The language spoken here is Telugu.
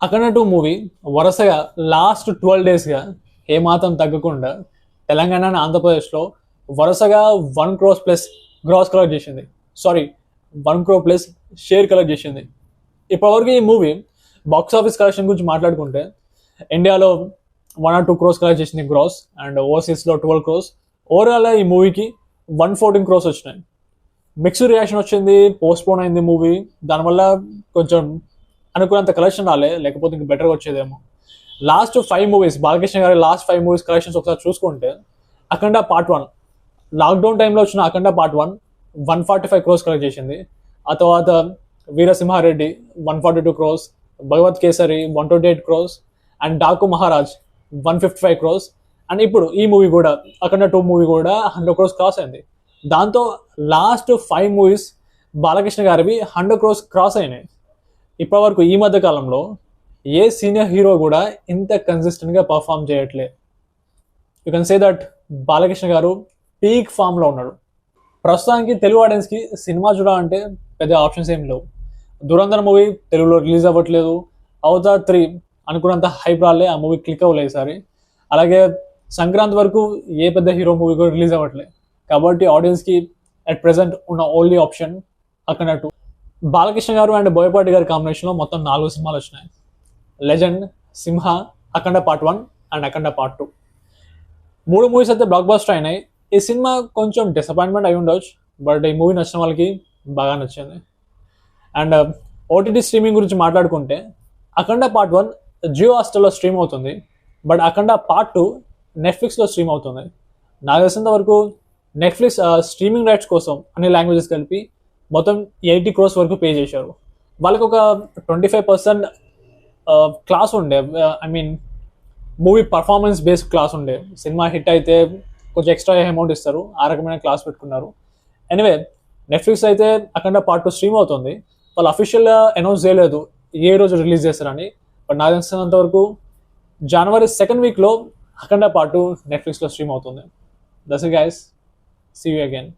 అఖండ 2 మూవీ వరుసగా లాస్ట్ 12 డేస్గా ఏమాత్రం తగ్గకుండా తెలంగాణ అండ్ ఆంధ్రప్రదేశ్లో వరుసగా 1 crore ప్లస్ గ్రాస్ కలెక్ట్ చేసింది. Sorry, 1 crore plus share collect చేసింది. ఇప్పటివరకు ఈ మూవీ బాక్స్ ఆఫీస్ కలెక్షన్ గురించి మాట్లాడుకుంటే ఇండియాలో 1 or 2 crores కలెక్ట్ చేసింది గ్రాస్, అండ్ ఓవర్సీస్లో 12 crores. ఓవరాల్ ఈ మూవీకి 114 crores వచ్చినాయి. మిక్స్డ్ రియాక్షన్ వచ్చింది, పోస్ట్పోన్ అయింది మూవీ. దానివల్ల కొంచెం అనుకున్నంత కలెక్షన్ రాలే, లేకపోతే ఇంకా బెటర్గా వచ్చేదేమో. లాస్ట్ 5 మూవీస్, బాలకృష్ణ గారి లాస్ట్ 5 మూవీస్ కలెక్షన్స్ ఒకసారి చూసుకుంటే అఖండ పార్ట్ 1 లాక్డౌన్ టైంలో వచ్చిన అఖండ పార్ట్ 1 145 crores కలెక్ట్ చేసింది. ఆ తర్వాత Veera Simha Reddy 142 crores, Bhagavanth Kesari 128 crores, and Daaku Maharaaj 155 crores. And ఇప్పుడు ఈ మూవీ కూడా అఖండ 2 మూవీ కూడా 100 crores క్రాస్ అయింది. దాంతో లాస్ట్ 5 మూవీస్ బాలకృష్ణ గారివి 100 crores క్రాస్ అయినాయి. ఇప్పటివరకు ఈ మధ్య కాలంలో ఏ సీనియర్ హీరో కూడా ఇంత కన్సిస్టెంట్గా పర్ఫామ్ చేయట్లే. You can say that Balakrishna గారు పీక్ ఫామ్లో ఉన్నాడు. ప్రస్తుతానికి తెలుగు ఆడియన్స్కి సినిమా చూడాలంటే పెద్ద ఆప్షన్స్ ఏం లేవు. దురంధర్ మూవీ తెలుగులో రిలీజ్ అవ్వట్లేదు. అవతార్ 3 అనుకున్నంత హైప్ రాలే, ఆ మూవీ క్లిక్ అవ్వలేదు ఈసారి. అలాగే సంక్రాంతి వరకు ఏ పెద్ద హీరో మూవీ కూడా రిలీజ్ అవ్వట్లేదు. కాబట్టి ఆడియన్స్కి అట్ ప్రెసెంట్ ఉన్న ఓన్లీ ఆప్షన్ అఖండ 2. బాలకృష్ణ గారు అండ్ బోయపాటి గారి కాంబినేషన్లో మొత్తం 4 సినిమాలు వచ్చినాయి. Legend, Simha, Akhanda part 1 and Akhanda part 2. 3 movies అయితే బ్లాక్ బస్టర్ అయినాయి. ఈ సినిమా కొంచెం డిసప్పాయింట్మెంట్ అయి ఉండొచ్చు, బట్ ఈ మూవీ నచ్చిన వాళ్ళకి బాగా నచ్చింది. అండ్ ఓటీటీ స్ట్రీమింగ్ గురించి మాట్లాడుకుంటే అఖండ పార్ట్ 1 జియో హాట్‌స్టార్లో స్ట్రీమ్ అవుతుంది, బట్ అఖండ పార్ట్ 2 నెట్ఫ్లిక్స్లో స్ట్రీమ్ అవుతుంది. నాకు తెలిసినంత వరకు నెట్ఫ్లిక్స్ స్ట్రీమింగ్ రైట్స్ కోసం అన్ని లాంగ్వేజెస్ కలిపి మొత్తం 80 crores వరకు పే చేశారు. వాళ్ళకి ఒక 25% క్లాస్ ఉండే, I mean movie performance based class ఉండే. సినిమా హిట్ అయితే కొంచెం ఎక్స్ట్రా అమౌంట్ ఇస్తారు, ఆ రకమైన క్లాస్ పెట్టుకున్నారు. ఎనీవే, నెట్ఫ్లిక్స్ అయితే అఖండ పార్ట్ 2 స్ట్రీమ్ అవుతుంది. వాళ్ళు అఫీషియల్గా అనౌన్స్ చేయలేదు ఏ రోజు రిలీజ్ చేస్తారని, బట్ నాకు తెలిసినంత వరకు జనవరి 2nd వీక్లో అఖండ పార్ట్ 2 నెట్ఫ్లిక్స్లో స్ట్రీమ్ అవుతుంది. That's it guys, see you again.